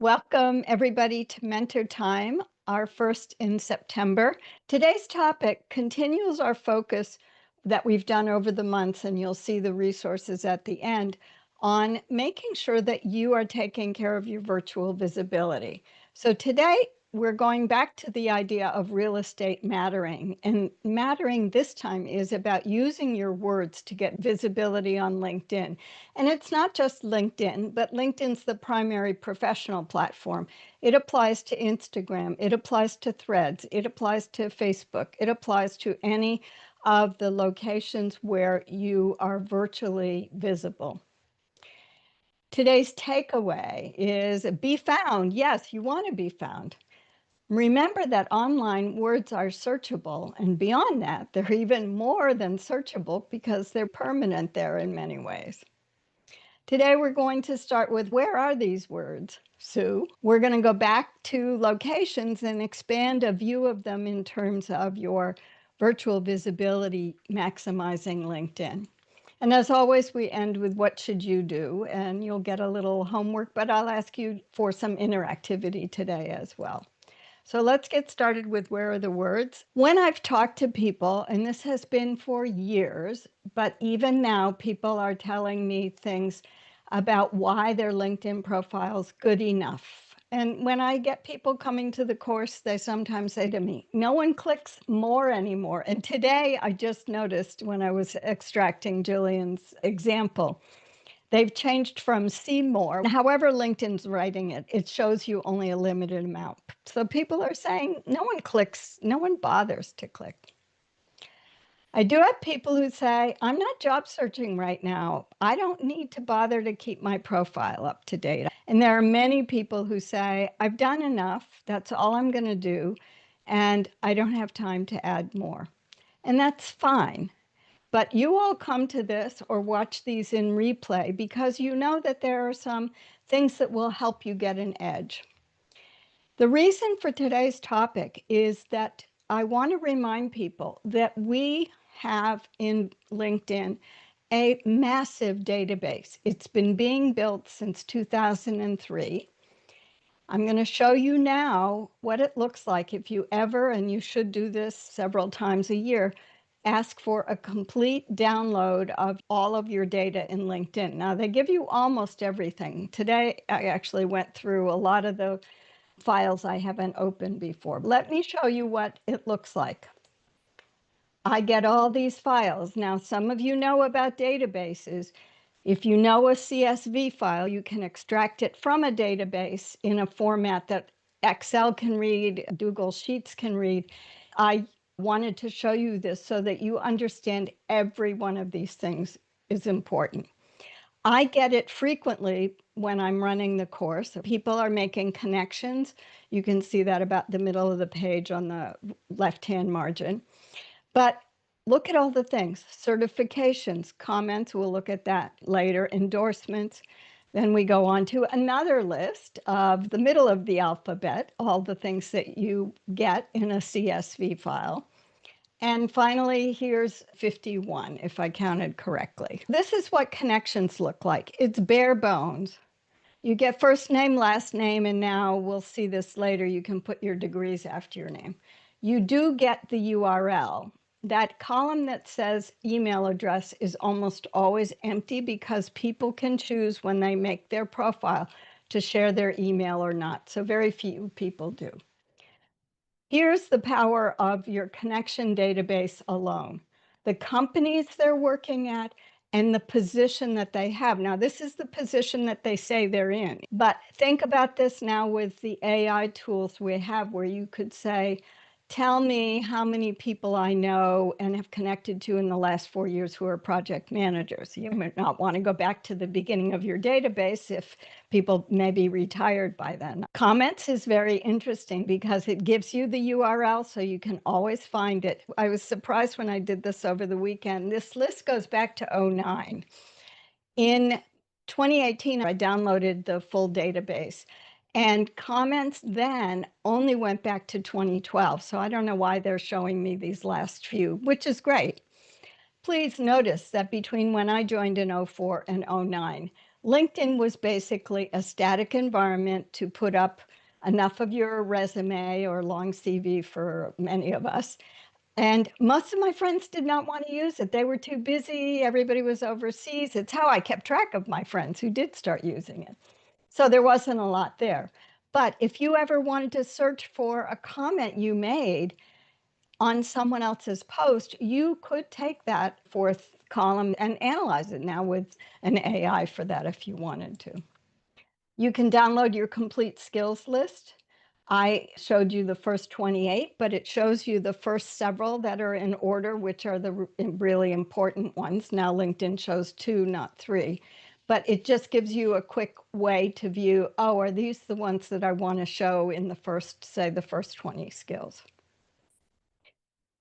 Welcome, everybody, to Mentor Time, our first in September. Today's topic continues our focus that we've done over the months, and you'll see the resources at the end, on making sure that you are taking care of your virtual visibility. So today, we're going back to the idea of real estate mattering. And mattering this time is about using your words to get visibility on LinkedIn. And it's not just LinkedIn, but LinkedIn's the primary professional platform. It applies to Instagram, it applies to Threads, it applies to Facebook, it applies to any of the locations where you are virtually visible. Today's takeaway is be found. Yes, you want to be found. Remember that online words are searchable, and beyond that, they're even more than searchable because they're permanent there in many ways. Today, we're going to start with where are these words, Sue? We're going to go back to locations and expand a view of them in terms of your virtual visibility maximizing LinkedIn. And as always, we end with what should you do? And you'll get a little homework, but I'll ask you for some interactivity today as well. So let's get started with where are the words. When I've talked to people, and this has been for years, but even now people are telling me things about why their LinkedIn profile's good enough. And when I get people coming to the course, they sometimes say to me, no one clicks more anymore. And today I just noticed when I was extracting Jillian's example, they've changed from see more. However LinkedIn's writing it, it shows you only a limited amount. So people are saying no one clicks, no one bothers to click. I do have people who say, I'm not job searching right now. I don't need to bother to keep my profile up to date. And there are many people who say, I've done enough. That's all I'm going to do. And I don't have time to add more. And that's fine. But you all come to this or watch these in replay because you know that there are some things that will help you get an edge. The reason for today's topic is that I want to remind people that we have in LinkedIn a massive database. It's been being built since 2003. I'm going to show you now what it looks like if you ever, and you should do this several times a year, ask for a complete download of all of your data in LinkedIn. Now, they give you almost everything. Today, I actually went through a lot of the files I haven't opened before. Let me show you what it looks like. I get all these files. Now, some of you know about databases. If you know a CSV file, you can extract it from a database in a format that Excel can read, Google Sheets can read. I wanted to show you this so that you understand every one of these things is important. I get it frequently when I'm running the course. People are making connections. You can see that about the middle of the page on the left-hand margin. But look at all the things, certifications, comments, we'll look at that later, endorsements. Then we go on to another list of the middle of the alphabet, all the things that you get in a CSV file. And finally, here's 51, if I counted correctly. This is what connections look like. It's bare bones. You get first name, last name, and now we'll see this later. You can put your degrees after your name. You do get the URL. That column that says email address is almost always empty because people can choose when they make their profile to share their email or not. So very few people do. Here's the power of your connection database alone. The companies they're working at and the position that they have. Now, this is the position that they say they're in. But think about this now with the AI tools we have where you could say, tell me how many people I know and have connected to in the last 4 years who are project managers. You might not want to go back to the beginning of your database if people may be retired by then. Comments is very interesting because it gives you the URL so you can always find it. I was surprised when I did this over the weekend. This list goes back to 2009. In 2018, I downloaded the full database. And comments then only went back to 2012. So I don't know why they're showing me these last few, which is great. Please notice that between when I joined in 04 and 09, LinkedIn was basically a static environment to put up enough of your resume or long CV for many of us. And most of my friends did not want to use it. They were too busy. Everybody was overseas. It's how I kept track of my friends who did start using it. So there wasn't a lot there. But if you ever wanted to search for a comment you made on someone else's post, you could take that fourth column and analyze it now with an AI for that if you wanted to. You can download your complete skills list. I showed you the first 28, but it shows you the first several that are in order, which are the really important ones. Now LinkedIn shows 2, not 3, but it just gives you a quick way to view, oh, are these the ones that I want to show in the first, say, the first 20 skills?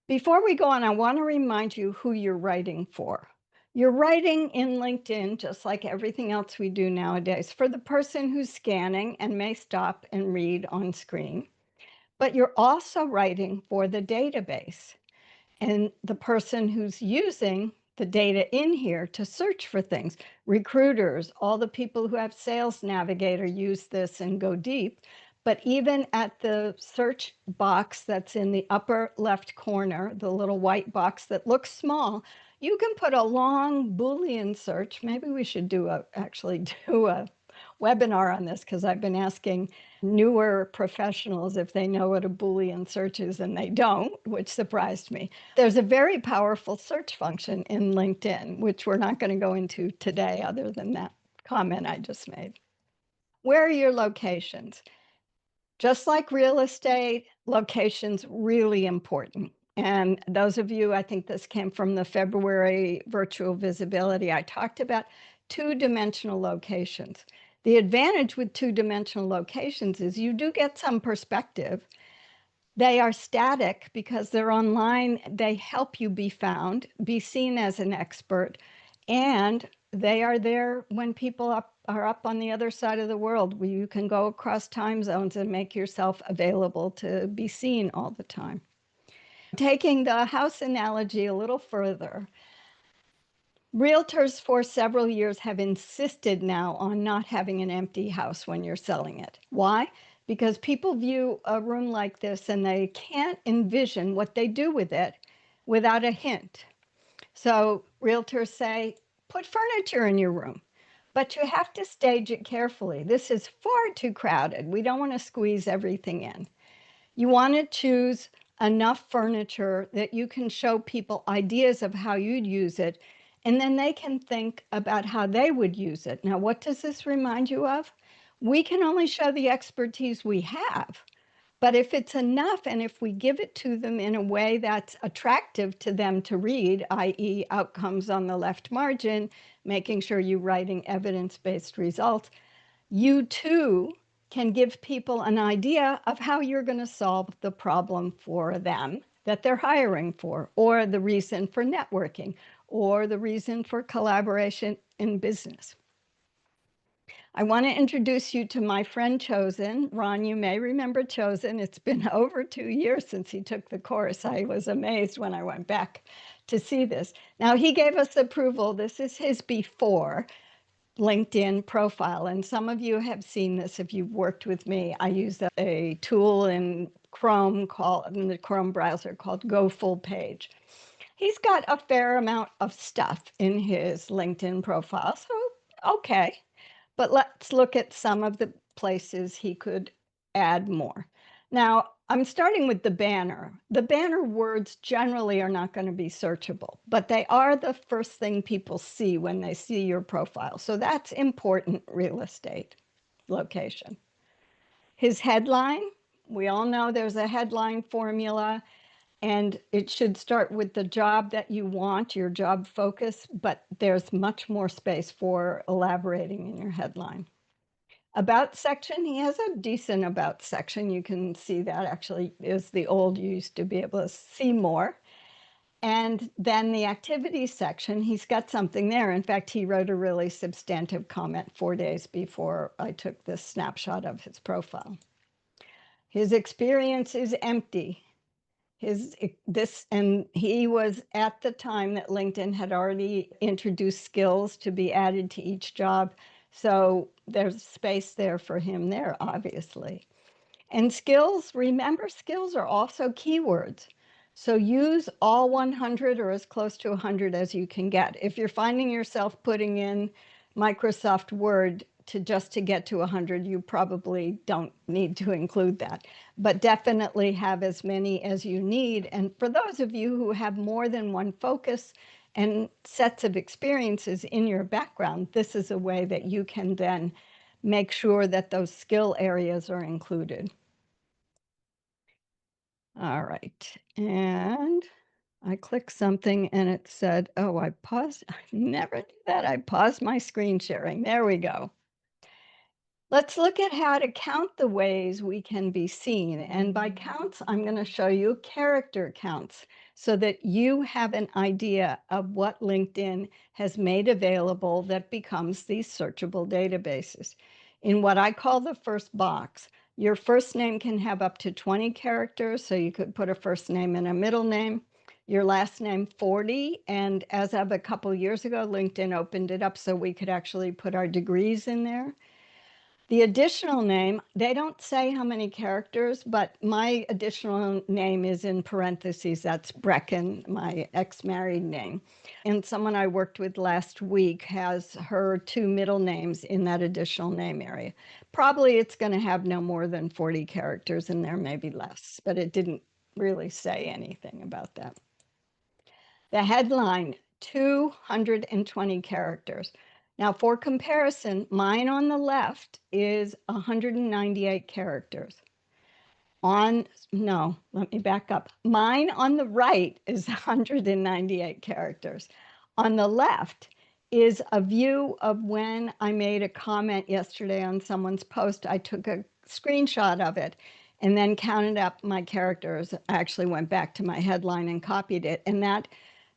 Before we go on, I want to remind you who you're writing for. You're writing in LinkedIn, just like everything else we do nowadays, for the person who's scanning and may stop and read on screen. But you're also writing for the database and the person who's using the data in here to search for things. Recruiters, all the people who have Sales Navigator use this and go deep. But even at the search box that's in the upper left corner, the little white box that looks small, you can put a long Boolean search. Maybe we should actually do a webinar on this, because I've been asking newer professionals if they know what a Boolean search is, and they don't, which surprised me. There's a very powerful search function in LinkedIn, which we're not going to go into today other than that comment I just made. Where are your locations? Just like real estate, location's really important. And those of you, I think this came from the February virtual visibility, I talked about two-dimensional locations. The advantage with two-dimensional locations is you do get some perspective. They are static because they're online. They help you be found, be seen as an expert, and they are there when people are up on the other side of the world, where you can go across time zones and make yourself available to be seen all the time. Taking the house analogy a little further, realtors for several years have insisted now on not having an empty house when you're selling it. Why? Because people view a room like this and they can't envision what they do with it without a hint. So realtors say, put furniture in your room, but you have to stage it carefully. This is far too crowded. We don't want to squeeze everything in. You want to choose enough furniture that you can show people ideas of how you'd use it, and then they can think about how they would use it. Now, what does this remind you of? We can only show the expertise we have. But if it's enough, and if we give it to them in a way that's attractive to them to read, i.e. outcomes on the left margin, making sure you're writing evidence-based results, you too can give people an idea of how you're going to solve the problem for them that they're hiring for, or the reason for networking, or the reason for collaboration in business. I want to introduce you to my friend Chosen. Ron, you may remember Chosen. It's been over 2 years since he took the course. I was amazed when I went back to see this. Now, he gave us approval. This is his before LinkedIn profile. And some of you have seen this if you've worked with me. I use a tool in Chrome in the Chrome browser called Go Full Page. He's got a fair amount of stuff in his LinkedIn profile, so okay. But let's look at some of the places he could add more. Now, I'm starting with the banner. The banner words generally are not going to be searchable, but they are the first thing people see when they see your profile. So that's important real estate location. His headline, we all know there's a headline formula, and it should start with the job that you want, your job focus, but there's much more space for elaborating in your headline. About section, he has a decent about section. You can see that actually is the old, you used to be able to see more. And then the activities section, he's got something there. In fact, he wrote a really substantive comment 4 days before I took this snapshot of his profile. His experience is empty. And he was at the time that LinkedIn had already introduced skills to be added to each job. So there's space there for him there, obviously. And skills, remember, skills are also keywords. So use all 100 or as close to 100 as you can get. If you're finding yourself putting in Microsoft Word to get to 100, you probably don't need to include that. But definitely have as many as you need. And for those of you who have more than one focus and sets of experiences in your background, this is a way that you can then make sure that those skill areas are included. All right, and I clicked something and it said, oh, I paused. I never do that. I paused my screen sharing. There we go. Let's look at how to count the ways we can be seen. And by counts, I'm going to show you character counts so that you have an idea of what LinkedIn has made available that becomes these searchable databases. In what I call the first box, your first name can have up to 20 characters, so you could put a first name and a middle name. Your last name 40, and as of a couple years ago, LinkedIn opened it up so we could actually put our degrees in there. The additional name, they don't say how many characters, but my additional name is in parentheses. That's Brecken, my ex-married name. And someone I worked with last week has her two middle names in that additional name area. Probably it's going to have no more than 40 characters in there, maybe less, but it didn't really say anything about that. The headline, 220 characters. Now, for comparison, mine on the left is 198 characters. No, let me back up. Mine on the right is 198 characters. On the left is a view of when I made a comment yesterday on someone's post. I took a screenshot of it and then counted up my characters. I actually went back to my headline and copied it. And that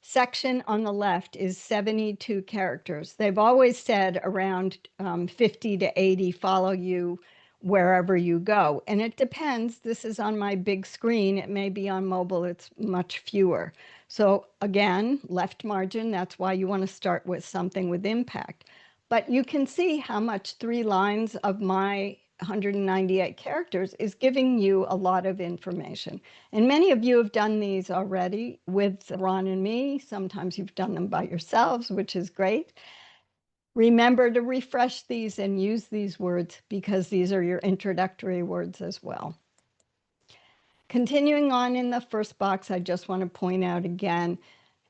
section on the left is 72 characters. They've always said around 50 to 80 follow you wherever you go. And it depends. This is on my big screen. It may be on mobile. It's much fewer. So again, left margin, that's why you want to start with something with impact. But you can see how much 3 lines of my 198 characters is giving you a lot of information. And many of you have done these already with Ron and me. Sometimes you've done them by yourselves, which is great. Remember to refresh these and use these words because these are your introductory words as well. Continuing on in the first box, I just want to point out again,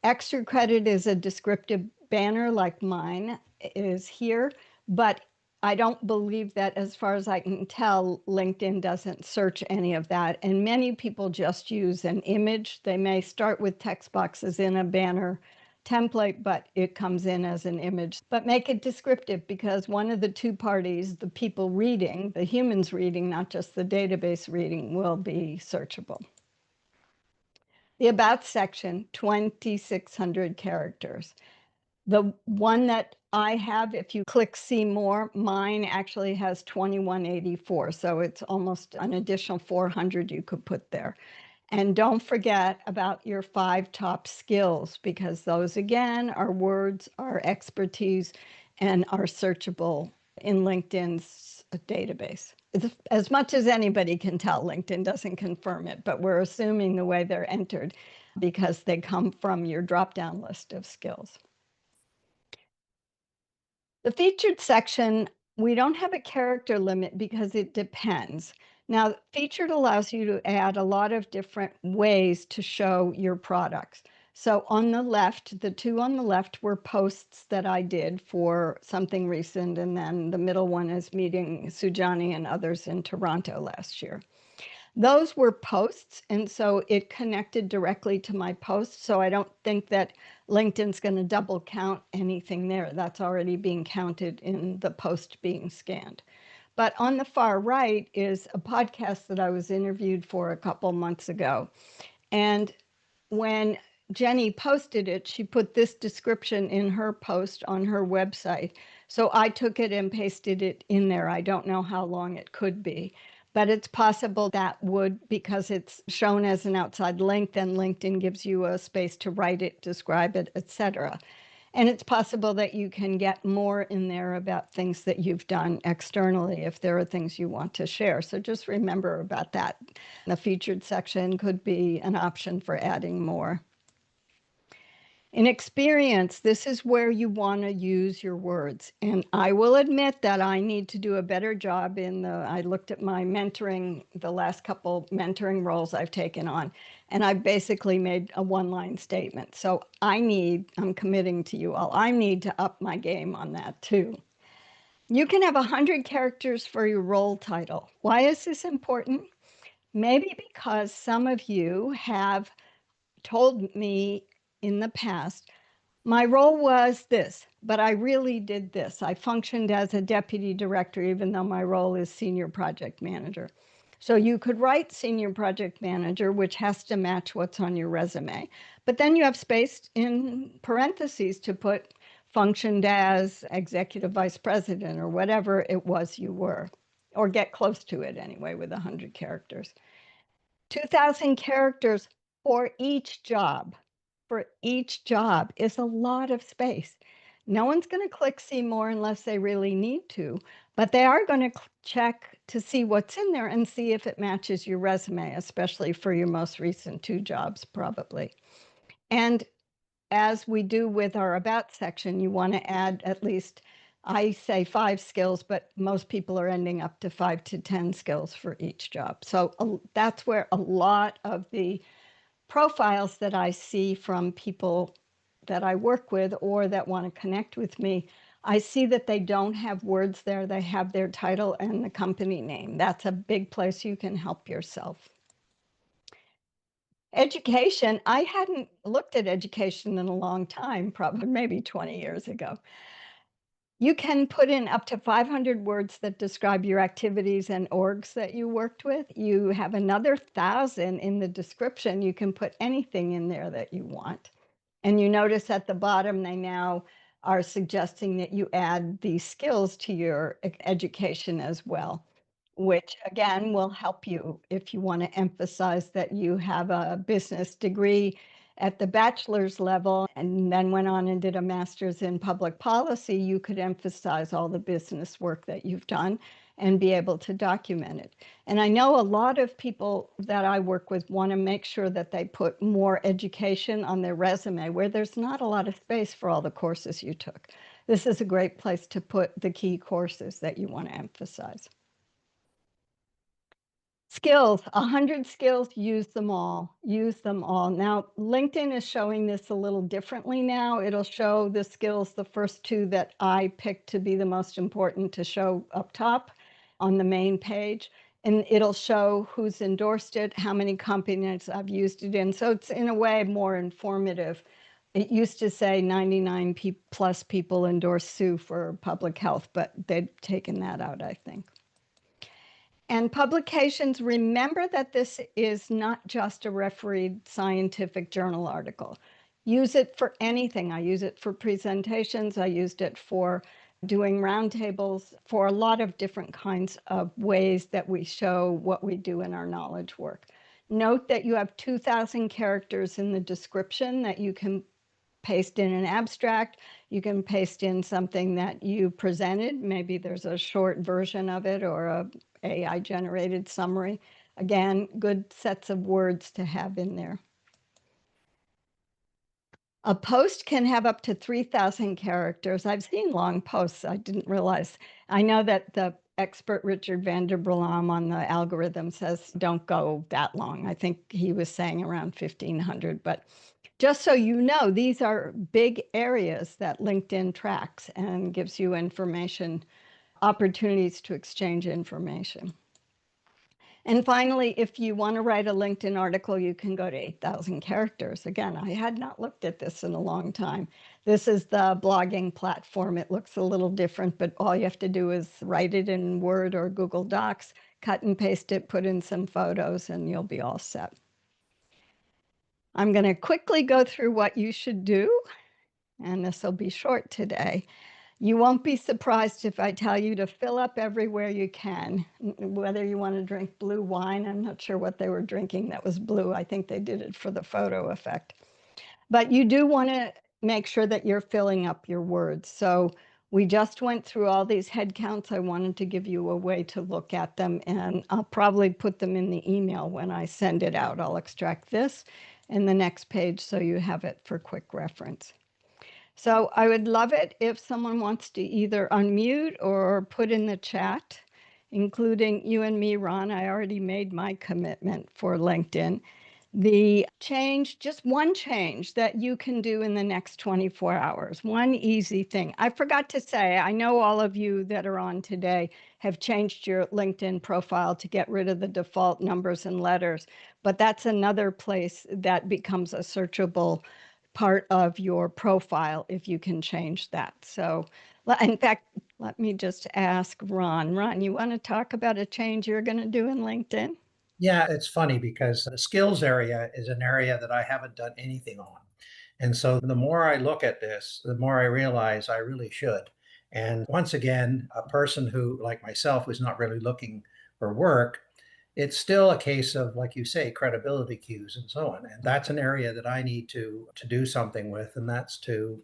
extra credit is a descriptive banner like mine is here, but I don't believe that, as far as I can tell, LinkedIn doesn't search any of that. And many people just use an image. They may start with text boxes in a banner template, but it comes in as an image. But make it descriptive, because one of the two parties, the people reading, the humans reading, not just the database reading, will be searchable. The About section, 2,600 characters. The one that I have, if you click see more, mine actually has 2184. So it's almost an additional 400 you could put there. And don't forget about your 5 top skills, because those again are words, are expertise, and are searchable in LinkedIn's database. As much as anybody can tell, LinkedIn doesn't confirm it, but we're assuming the way they're entered because they come from your drop-down list of skills. The featured section, we don't have a character limit because it depends. Now, featured allows you to add a lot of different ways to show your products. So on the left, the 2 on the left were posts that I did for something recent, and then the middle one is meeting Sujani and others in Toronto last year. Those were posts, and so it connected directly to my post. So I don't think that LinkedIn's going to double count anything there. That's already being counted in the post being scanned. But on the far right is a podcast that I was interviewed for a couple months ago. And when Jenny posted it, she put this description in her post on her website. So I took it and pasted it in there. I don't know how long it could be. But it's possible that would, because it's shown as an outside link, then LinkedIn gives you a space to write it, describe it, etc. And it's possible that you can get more in there about things that you've done externally if there are things you want to share. So just remember about that. The featured section could be an option for adding more. In experience, this is where you want to use your words. And I will admit that I need to do a better job I looked at my mentoring, the last couple mentoring roles I've taken on, and I basically made a one-line statement. So I'm committing to you all, I need to up my game on that too. You can have 100 characters for your role title. Why is this important? Maybe because some of you have told me in the past, my role was this, but I really did this. I functioned as a deputy director, even though my role is senior project manager. So you could write senior project manager, which has to match what's on your resume. But then you have space in parentheses to put functioned as executive vice president or whatever it was you were, or get close to it anyway with 100 characters. 2,000 characters for each job is a lot of space. No one's going to click see more unless they really need to, but they are going to check to see what's in there and see if it matches your resume, especially for your most recent 2 jobs, probably. And as we do with our about section, you want to add at least, I say 5 skills, but most people are ending up to 5 to 10 skills for each job. So that's where a lot of the profiles that I see from people that I work with or that want to connect with me, I see that they don't have words there. They have their title and the company name. That's a big place you can help yourself. Education, I hadn't looked at education in a long time, probably maybe 20 years ago. You can put in up to 500 words that describe your activities and orgs that you worked with. You have another 1,000 in the description. You can put anything in there that you want. And you notice at the bottom, they now are suggesting that you add these skills to your education as well, which again will help you if you want to emphasize that you have a business degree at the bachelor's level and then went on and did a master's in public policy. You could emphasize all the business work that you've done and be able to document it. And I know a lot of people that I work with want to make sure that they put more education on their resume where there's not a lot of space for all the courses you took. This is a great place to put the key courses that you want to emphasize. Skills, 100 skills, use them all. Use them all. Now, LinkedIn is showing this a little differently now. It'll show the skills, the first 2 that I picked to be the most important to show up top on the main page. And it'll show who's endorsed it, how many companies I've used it in. So it's in a way more informative. It used to say 99 plus people endorse Sue for public health, but they've taken that out, I think. And publications, remember that this is not just a refereed scientific journal article. Use it for anything. I use it for presentations. I used it for doing roundtables, for a lot of different kinds of ways that we show what we do in our knowledge work. Note that you have 2,000 characters in the description that you can paste in an abstract. You can paste in something that you presented. Maybe there's a short version of it or a AI generated summary. Again, good sets of words to have in there. A post can have up to 3,000 characters. I've seen long posts. I didn't realize. I know that the expert Richard van der Brom on the algorithm says don't go that long. I think he was saying around 1,500, but just so you know, these are big areas that LinkedIn tracks and gives you information, opportunities to exchange information. And finally, if you want to write a LinkedIn article, you can go to 8,000 characters. Again, I had not looked at this in a long time. This is the blogging platform. It looks a little different, but all you have to do is write it in Word or Google Docs, cut and paste it, put in some photos, and you'll be all set. I'm going to quickly go through what you should do, and this will be short today. You won't be surprised if I tell you to fill up everywhere you can, whether you want to drink blue wine. I'm not sure what they were drinking that was blue. I think they did it for the photo effect. But you do want to make sure that you're filling up your words. So we just went through all these head counts. I wanted to give you a way to look at them, and I'll probably put them in the email when I send it out. I'll extract this and the next page so you have it for quick reference. So I would love it if someone wants to either unmute or put in the chat, including you and me, Ron. I already made my commitment for LinkedIn. The change, just one change that you can do in the next 24 hours, one easy thing. I forgot to say, I know all of you that are on today have changed your LinkedIn profile to get rid of the default numbers and letters, but that's another place that becomes a searchable part of your profile if you can change that. So, in fact, let me just ask Ron. Ron, you want to talk about a change you're going to do in LinkedIn? Yeah, it's funny because the skills area is an area that I haven't done anything on. And so the more I look at this, the more I realize I really should. And once again, a person who, like myself, who's not really looking for work, it's still a case of, like you say, credibility cues and so on. And that's an area that I need to do something with, and that's to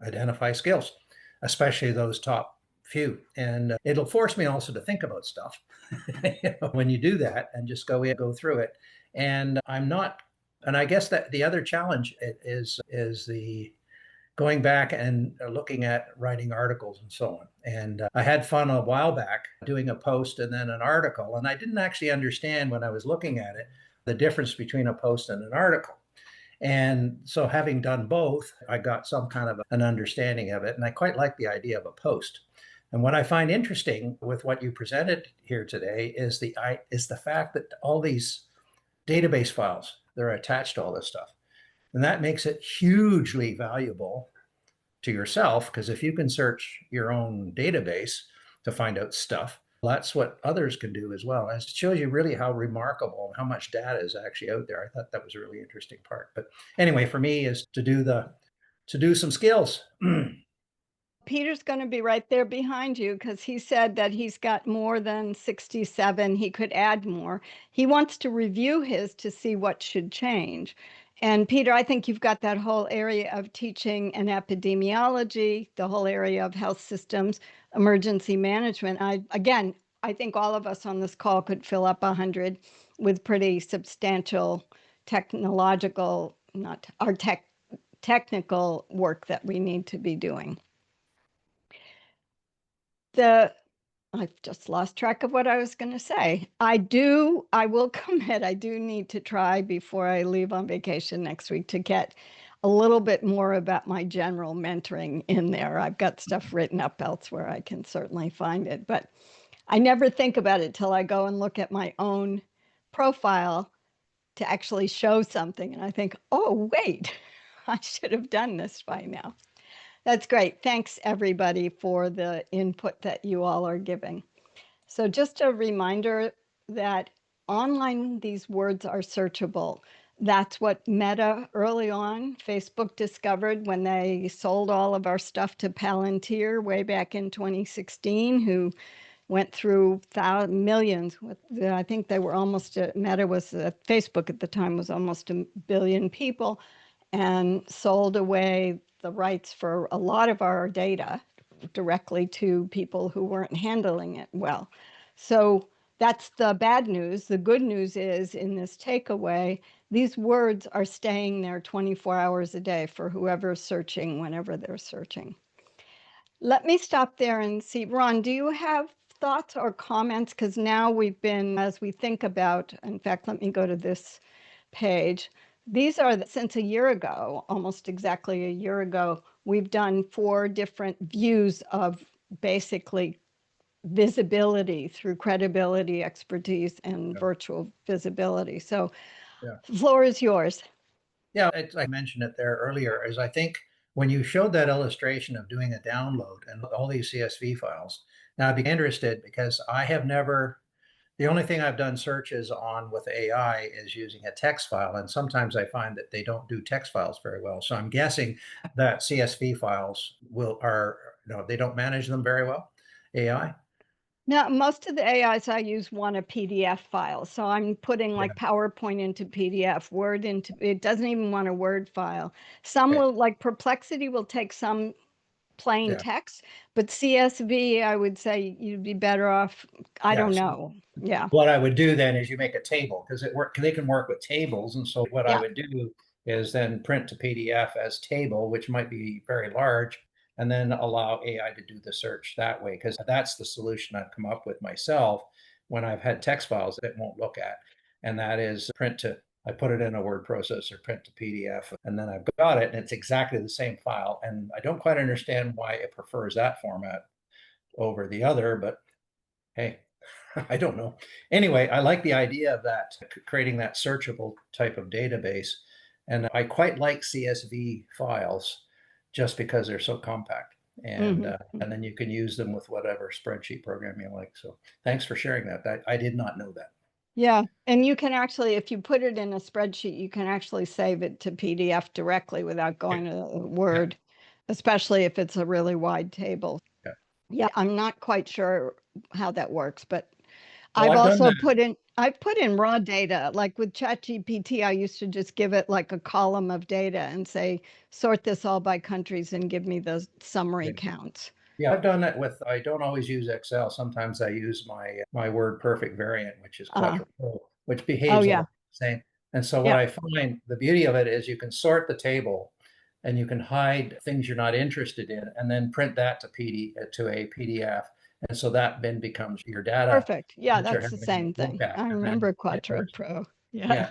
identify skills, especially those top few. And it'll force me also to think about stuff when you do that and just go through it. And I'm not, and I guess that the other challenge is the going back and looking at writing articles and so on. And I had fun a while back doing a post and then an article, and I didn't actually understand when I was looking at it the difference between a post and an article. And so, having done both, I got some kind of an understanding of it. And I quite like the idea of a post. And what I find interesting with what you presented here today is the fact that all these database files, they're attached to all this stuff. And that makes it hugely valuable to yourself, because if you can search your own database to find out stuff, that's what others can do as well. And it shows you really how remarkable and how much data is actually out there. I thought that was a really interesting part. But anyway, for me is to do some skills. Peter's going to be right there behind you because he said that he's got more than 67. He could add more. He wants to review his to see what should change. And Peter, I think you've got that whole area of teaching and epidemiology, the whole area of health systems, emergency management. I think all of us on this call could fill up 100 with pretty substantial technological, not our technical work that we need to be doing. I've just lost track of what I was going to say. I will commit, I do need to try before I leave on vacation next week to get a little bit more about my general mentoring in there. I've got stuff written up elsewhere. I can certainly find it, but I never think about it till I go and look at my own profile to actually show something. And I think, oh, wait, I should have done this by now. That's great. Thanks, everybody, for the input that you all are giving. So just a reminder that online, these words are searchable. That's what Meta early on, Facebook discovered when they sold all of our stuff to Palantir way back in 2016, who went through millions. I think they were almost, Meta was, Facebook at the time was almost a billion people, and sold away the rights for a lot of our data directly to people who weren't handling it well. So that's the bad news. The good news is in this takeaway, these words are staying there 24 hours a day for whoever's searching whenever they're searching. Let me stop there and see. Ron, do you have thoughts or comments? Because now as we think about, in fact, let me go to this page. These are since a year ago, almost exactly a year ago, we've done 4 different views of basically visibility through credibility, expertise, and virtual visibility. So Yeah. the floor is yours. Yeah, I mentioned it there earlier, is I think when you showed that illustration of doing a download and all these CSV files, now I'd be interested because I have never, the only thing I've done searches on with AI is using a text file. And sometimes I find that they don't do text files very well. So I'm guessing that CSV files they don't manage them very well, AI. Now, most of the AIs I use want a PDF file. So I'm putting Yeah. like PowerPoint into PDF, Word into, it doesn't even want a Word file. Some Okay. will, like Perplexity will take some plain Yeah. text, but CSV, I would say you'd be better off. I Yeah. don't So know. Yeah. what I would do then is you make a table because they can work with tables. And so what I Yeah. would do is then print to PDF as table, which might be very large, and then allow AI to do the search that way. Because that's the solution I've come up with myself when I've had text files that it won't look at. And that is print to, I put it in a word processor, print to PDF, and then I've got it, and it's exactly the same file. And I don't quite understand why it prefers that format over the other, but hey, I don't know. Anyway, I like the idea of that, creating that searchable type of database. And I quite like CSV files just because they're so compact. Hmm. And then you can use them with whatever spreadsheet program you like. So thanks for sharing that. I did not know that. Yeah. And you can actually, if you put it in a spreadsheet, you can actually save it to PDF directly without Yeah, going to yeah, Word, especially if it's a really wide table. yeah. Yeah, I'm not quite sure how that works, but Well, I've I've done also that. I've put in raw data. Like with ChatGPT, I used to just give it like a column of data and say, sort this all by countries and give me the summary Yeah. counts. Yeah, I've done that with, I don't always use Excel. Sometimes I use my Word Perfect variant, which is Uh, quadruple, which oh behaves a yeah, lot the same. And so what yeah, I find, the beauty of it is you can sort the table and you can hide things you're not interested in and then print that to to a PDF. And so that then becomes your data perfect. Yeah, that you're that's the having to same look thing. at. I And then remember it Quattro works. Pro. Yeah, Yeah.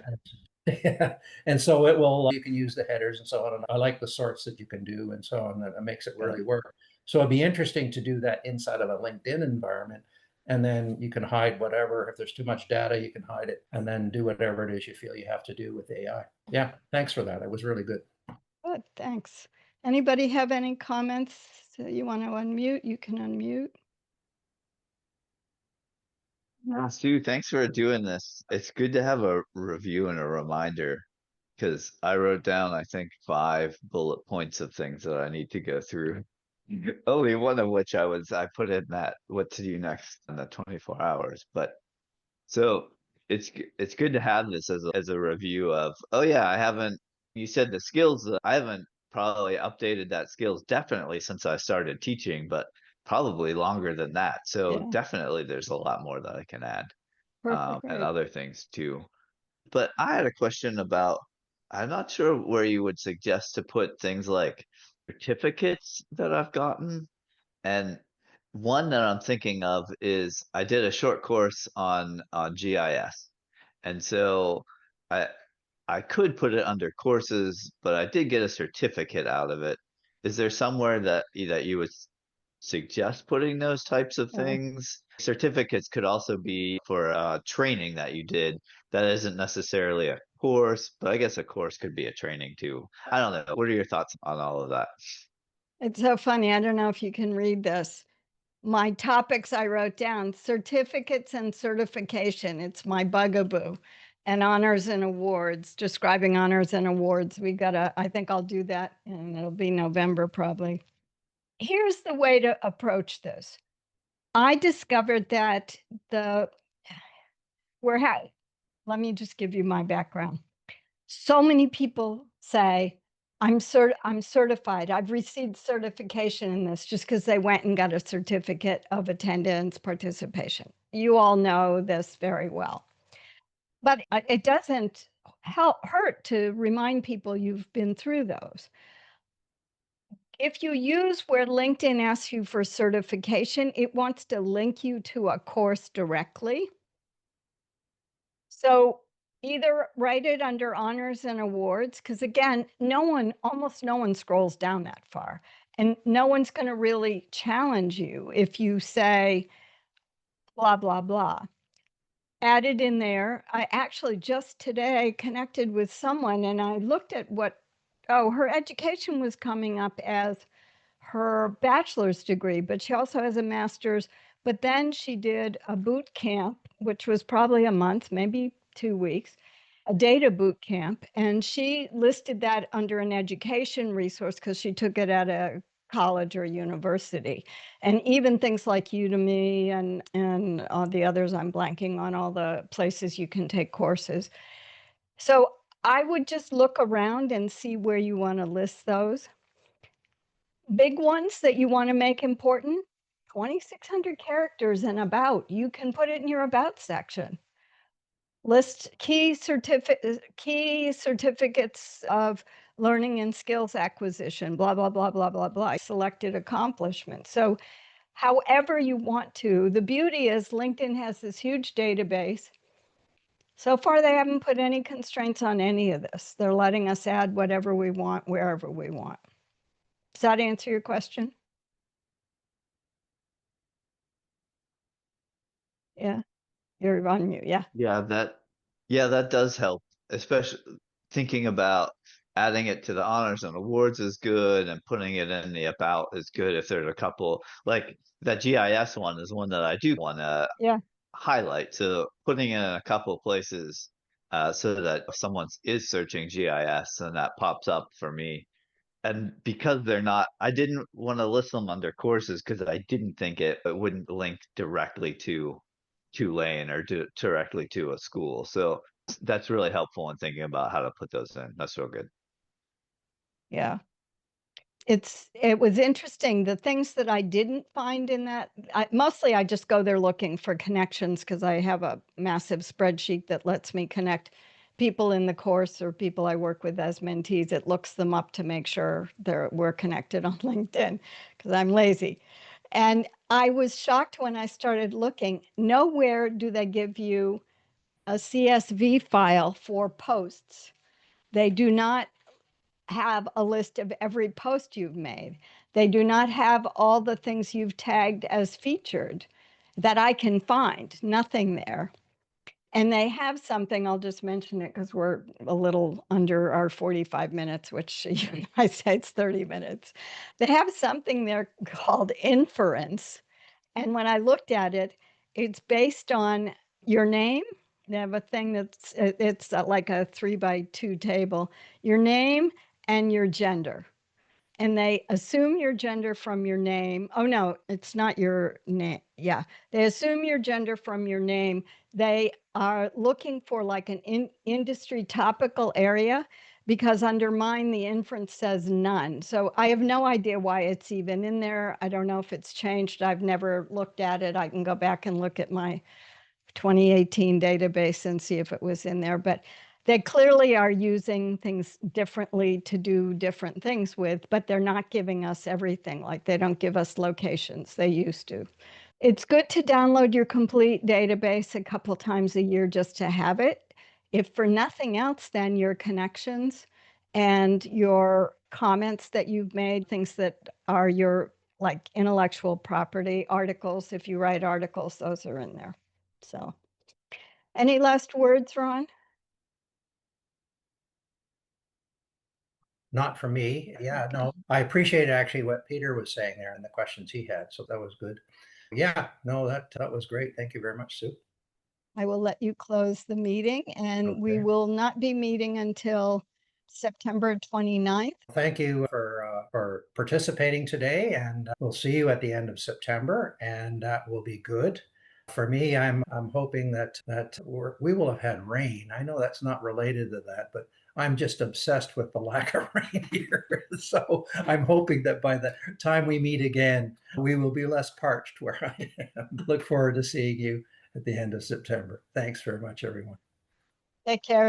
Yeah. And so it will, you can use the headers and so on. And I like the sorts that you can do and so on. That it makes it really good. work. So it'd be interesting to do that inside of a LinkedIn environment. And then you can hide whatever. If there's too much data, you can hide it and then do whatever it is you feel you have to do with AI. Yeah. Thanks for that. It was really good. Good, thanks. Anybody have any comments you want to unmute? You can unmute. Yeah, Sue, thanks for doing this. It's good to have a review and a reminder because I wrote down, I think, 5 bullet points of things that I need to go through. Only one of which I put in that what to do next in the 24 hours. But so it's good to have this as a review of, oh yeah, I haven't, you said the skills, I haven't probably updated that skills definitely since I started teaching, but probably longer than that. So Yeah, definitely there's a lot more that I can add, perfect, and great. other things too. But I had a question about, I'm not sure where you would suggest to put things like certificates that I've gotten. And one that I'm thinking of is I did a short course on GIS. And so I I could put it under courses, but I did get a certificate out of it. Is there somewhere that you would suggest putting those types of Yeah. things? Certificates could also be for training that you did that isn't necessarily a course, but I guess a course could be a training too. I don't know. What are your thoughts on all of that? It's so funny. I don't know if you can read this. My topics I wrote down: certificates and certification. It's my bugaboo. And honors and awards, describing honors and awards. I think I'll do that and it'll be November probably. Here's the way to approach this. I discovered that the, we're, let me just give you my background. So many people say, I'm certified. I've received certification in this just because they went and got a certificate of attendance participation. You all know this very well. But it doesn't hurt to remind people you've been through those. If you use where LinkedIn asks you for certification, it wants to link you to a course directly. So either write it under honors and awards, because again, almost no one scrolls down that far. And no one's going to really challenge you if you say blah, blah, blah. Add it in there. I actually just today connected with someone and I looked at her education was coming up as her bachelor's degree, but she also has a master's. But then she did a boot camp, which was probably a month, maybe 2 weeks, a data boot camp. And she listed that under an education resource because she took it at a college or university. And even things like Udemy and the others, I'm blanking on all the places you can take courses. So I would just look around and see where you want to list those. Big ones that you want to make important, 2,600 characters and about. You can put it in your about section. List key certificates of learning and skills acquisition, blah, blah, blah, blah, blah, blah, selected accomplishments. So however you want to. The beauty is LinkedIn has this huge database. So far, they haven't put any constraints on any of this. They're letting us add whatever we want, wherever we want. Does that answer your question? Yeah, you're on mute. Yeah. Yeah, that does help, especially thinking about adding it to the honors and awards is good, and putting it in the about is good if there's a couple like that GIS one is one that I do want to Yeah. highlight. So putting it in a couple places so that if someone is searching GIS and that pops up for me. And because they're not, I didn't want to list them under courses because I didn't think it wouldn't link directly to Tulane or directly to a school. So that's really helpful in thinking about how to put those in. That's real good. Yeah. It was interesting. The things that I didn't find in that, mostly I just go there looking for connections because I have a massive spreadsheet that lets me connect people in the course or people I work with as mentees. It looks them up to make sure we're connected on LinkedIn because I'm lazy. And I was shocked when I started looking. Nowhere do they give you a CSV file for posts. They do not have a list of every post you've made. They do not have all the things you've tagged as featured that I can find. Nothing there. And they have something, I'll just mention it because we're a little under our 45 minutes, which I say it's 30 minutes. They have something there called inference. And when I looked at it, it's based on your name. They have a thing it's like a 3x2 table, your name and your gender. And they assume your gender from your name. Oh, no, it's not your name. Yeah, they assume your gender from your name. They are looking for like an industry topical area because under mine, the inference says none. So I have no idea why it's even in there. I don't know if it's changed. I've never looked at it. I can go back and look at my 2018 database and see if it was in there. But they clearly are using things differently to do different things with, but they're not giving us everything. Like they don't give us locations. They used to. It's good to download your complete database a couple times a year just to have it. If for nothing else, then your connections and your comments that you've made, things that are your like intellectual property, articles, if you write articles, those are in there. So, any last words, Ron? Not for me. Yeah, Okay. no, I appreciate actually what Peter was saying there and the questions he had. So that was good. Yeah, no, that was great. Thank you very much, Sue. I will let you close the meeting, and we Okay. will not be meeting until September 29th. Thank you for participating today, and we'll see you at the end of September, and that will be good. For me, I'm hoping that we will have had rain. I know that's not related to that, but I'm just obsessed with the lack of rain here. So I'm hoping that by the time we meet again, we will be less parched where I am. Look forward to seeing you at the end of September. Thanks very much, everyone. Take care.